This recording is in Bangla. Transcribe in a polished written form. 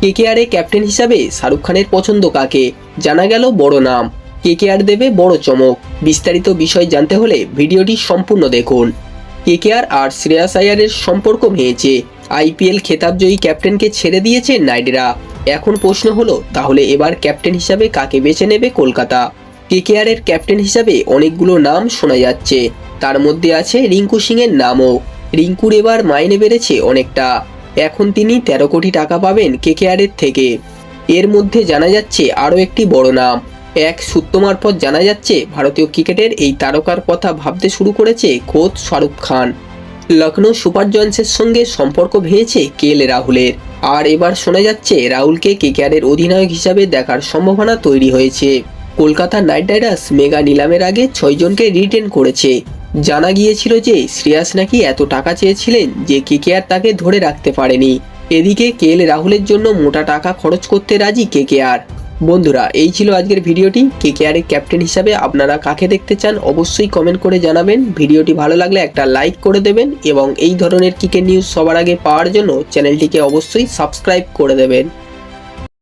কেকেআরে ক্যাপ্টেন হিসাবে শাহরুখ খানের পছন্দ কাকে? জানা গেল বড় নাম। কেকেআর দেবে বড় চমক। বিস্তারিত বিষয় জানতে হলে ভিডিওটি সম্পূর্ণ দেখুন। কেকেআর আর শ্রেয়াস আইয়ারের সম্পর্ক ভেঙেছে। আইপিএল খেতাবজয়ী ক্যাপ্টেনকে ছেড়ে দিয়েছে নাইডেরা। এখন প্রশ্ন হলো, তাহলে এবার ক্যাপ্টেন হিসাবে কাকে বেছে নেবে কলকাতা? কেকেআরের ক্যাপ্টেন হিসাবে অনেকগুলো নাম শোনা যাচ্ছে, তার মধ্যে আছে রিঙ্কু সিংয়ের নামও। রিঙ্কুর এবার মাইনে বেড়েছে অনেকটা। এখন তিনি 13 কোটি টাকা পাবেন কেকেআরের থেকে। এর মধ্যে জানা যাচ্ছে আরও একটি বড় নাম। এক সূত্র মারফত জানা যাচ্ছে ভারতীয় ক্রিকেটের এই তারকার কথা ভাবতে শুরু করেছে খোদ শাহরুখ খান। লখনৌ সুপার জায়ান্টসের সঙ্গে সম্পর্ক ভেঙেছে রাহুলের। আর এবার শোনা যাচ্ছে রাহুলকে কেকেআরের অধিনায়ক হিসাবে দেখার সম্ভাবনা তৈরি হয়েছে। কলকাতা নাইট রাইডার্স মেগা নিলামের আগে 6 জনকে রিটেন করেছে। জানা গিয়েছিল যে শ্রেয়াস নাকি এত টাকা চেয়েছিলেন যে কেকেআর তাকে ধরে রাখতে পারেনি। এদিকে রাহুলের জন্য মোটা টাকা খরচ করতে রাজি কেকেআর। বন্ধুরা, এই ছিল আজকের ভিডিওটি। কেকেআরের ক্যাপ্টেন হিসাবে আপনারা কাকে দেখতে চান অবশ্যই কমেন্ট করে জানাবেন। ভিডিওটি ভালো লাগলে একটা লাইক করে দেবেন এবং এই ধরনের ক্রিকেট নিউজ সবার আগে পাওয়ার জন্য চ্যানেলটিকে অবশ্যই সাবস্ক্রাইব করে দেবেন।